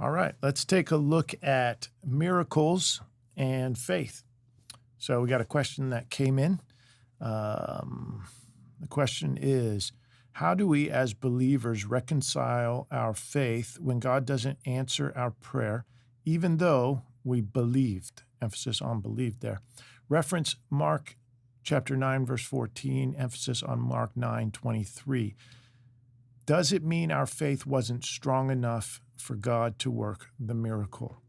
All right, let's take a look at miracles and faith. So we got a question that came in. The question is, how do we as believers reconcile our faith when God doesn't answer our prayer, even though we believed? Emphasis on believed there. Reference Mark chapter 9, verse 14, emphasis on Mark 9:23. Does it mean our faith wasn't strong enough for God to work the miracle?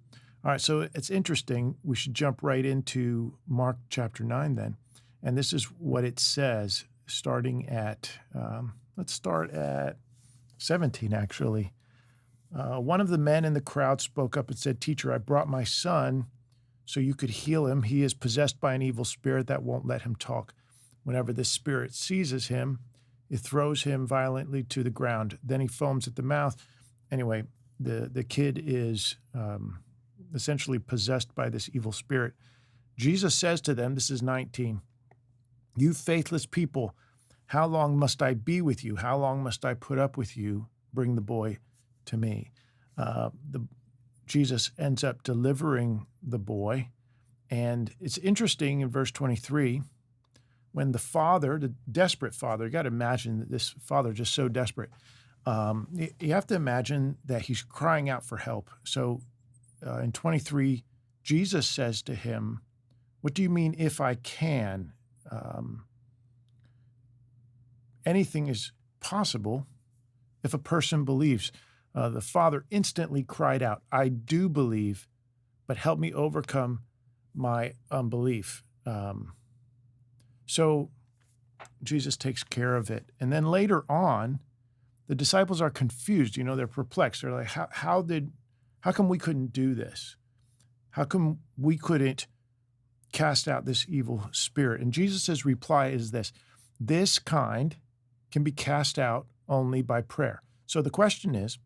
All right, so it's interesting. We should jump right into Mark chapter 9 then. And this is what it says, starting at, let's start at 17, actually. One of the men in the crowd spoke up and said, "Teacher, I brought my son so you could heal him. He is possessed by an evil spirit that won't let him talk. Whenever this spirit seizes him, it throws him violently to the ground. Then he foams at the mouth." Anyway, the kid is essentially possessed by this evil spirit. Jesus says to them, this is 19, "You faithless people, how long must I be with you? How long must I put up with you? Bring the boy to me." Jesus ends up delivering the boy. And it's interesting in verse 23, when the father, the desperate father, you got to imagine that this father just so desperate. You have to imagine that he's crying out for help. So in 23, Jesus says to him, "What do you mean if I can?" Anything is possible if a person believes. The father instantly cried out, "I do believe, but help me overcome my unbelief." So Jesus takes care of it. And then later on, the disciples are confused. They're perplexed. They're like, how come we couldn't do this? How come we couldn't cast out this evil spirit? And Jesus' reply is this kind can be cast out only by prayer. So the question is,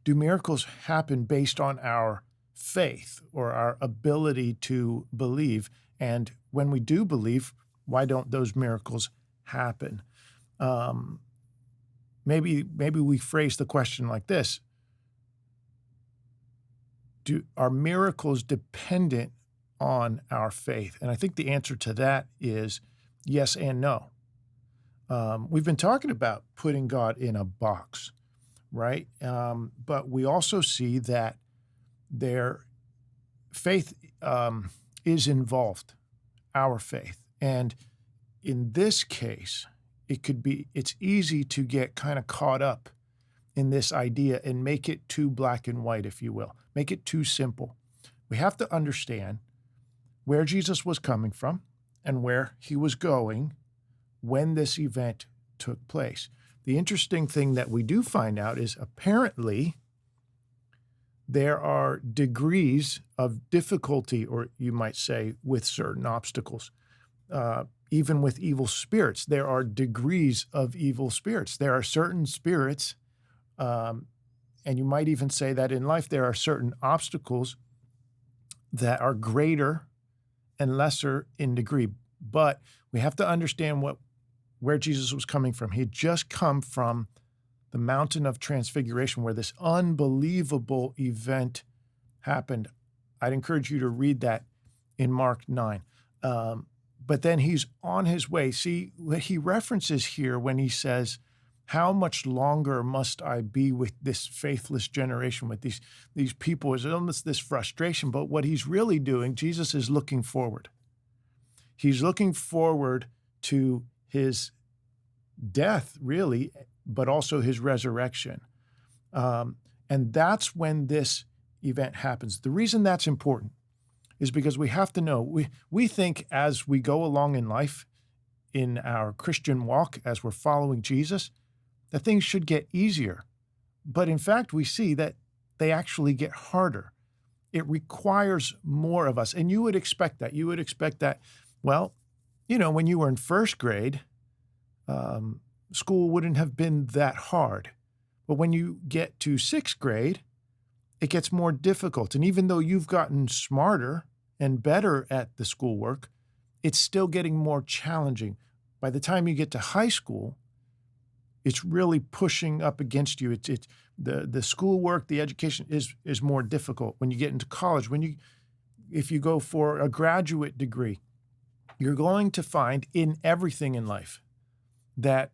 do miracles happen based on our faith or our ability to believe? And when we do believe, why don't those miracles happen? Maybe we phrase the question like this: are miracles dependent on our faith? And I think the answer to that is yes and no. We've been talking about putting God in a box, right? But we also see that their faith is involved, our faith. And in this case, it's easy to get kind of caught up in this idea and make it too black and white, if you will, make it too simple. We have to understand where Jesus was coming from and where he was going when this event took place. The interesting thing that we do find out is apparently there are degrees of difficulty, or you might say, with certain obstacles. Even with evil spirits, there are degrees of evil spirits. There are certain spirits, and you might even say that in life there are certain obstacles that are greater and lesser in degree. But we have to understand where Jesus was coming from. He had just come from the mountain of transfiguration where this unbelievable event happened. I'd encourage you to read that in Mark 9. But then he's on his way. See, what he references here when he says, "How much longer must I be with this faithless generation, with these people?" Is almost this frustration. But what he's really doing, Jesus is looking forward. He's looking forward to his death, really, but also his resurrection. And that's when this event happens. The reason that's important is because we have to know, we think as we go along in life, in our Christian walk, as we're following Jesus, that things should get easier. But in fact, we see that they actually get harder. It requires more of us. And you would expect that. You would expect that, well, when you were in first grade, school wouldn't have been that hard. But when you get to sixth grade, it gets more difficult. And even though you've gotten smarter and better at the schoolwork, it's still getting more challenging. By the time you get to high school, it's really pushing up against you. It's the schoolwork, the education is more difficult. When you get into college, if you go for a graduate degree, you're going to find in everything in life that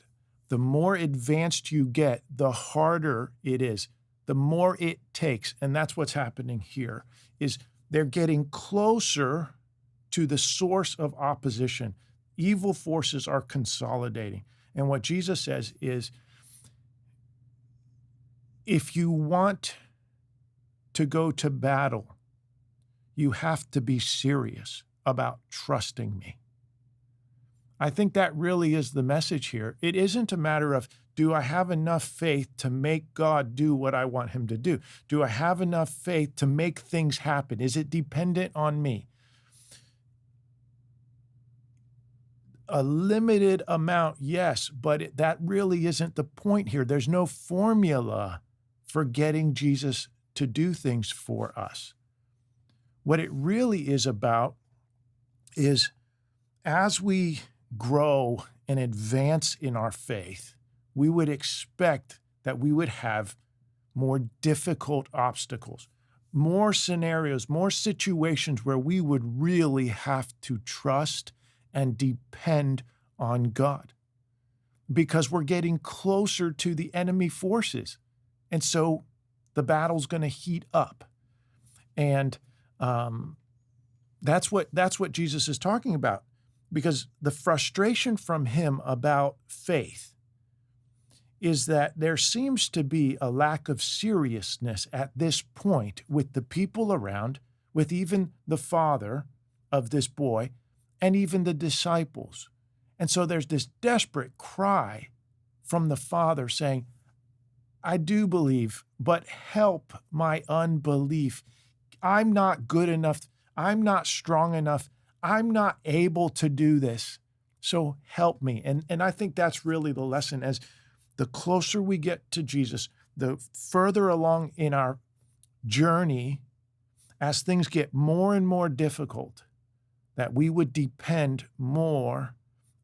the more advanced you get, the harder it is, the more it takes. And that's what's happening here, is they're getting closer to the source of opposition. Evil forces are consolidating. And what Jesus says is, if you want to go to battle, you have to be serious about trusting me. I think that really is the message here. It isn't a matter of, do I have enough faith to make God do what I want him to do? Do I have enough faith to make things happen? Is it dependent on me? A limited amount, yes, but that really isn't the point here. There's no formula for getting Jesus to do things for us. What it really is about is, as we grow and advance in our faith, we would expect that we would have more difficult obstacles, more scenarios, more situations where we would really have to trust and depend on God, because we're getting closer to the enemy forces. And so the battle's going to heat up. And that's what Jesus is talking about, because the frustration from him about faith is that there seems to be a lack of seriousness at this point with the people around, with even the father of this boy, and even the disciples. And so there's this desperate cry from the father saying, I do believe, but help my unbelief. I'm not good enough. I'm not strong enough. I'm not able to do this. So help me. And I think that's really the lesson. As the closer we get to Jesus, the further along in our journey, as things get more and more difficult, that we would depend more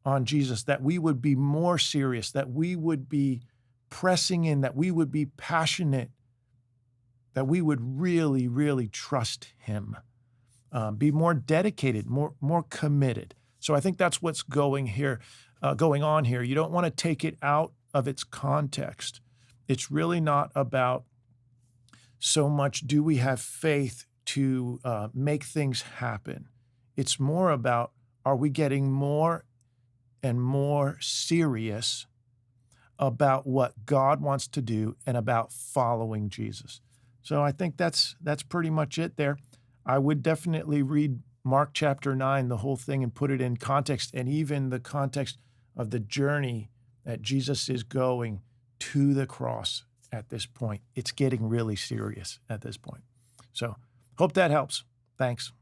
on Jesus, that we would be more serious, that we would be pressing in, that we would be passionate, that we would really, really trust him, be more dedicated, more committed. So I think that's what's going on here. You don't want to take it out of its context. It's really not about so much, do we have faith to make things happen? It's more about, are we getting more and more serious about what God wants to do and about following Jesus? So I think that's pretty much it there. I would definitely read Mark chapter 9, the whole thing, and put it in context, and even the context of the journey that Jesus is going to the cross at this point. It's getting really serious at this point. So hope that helps. Thanks.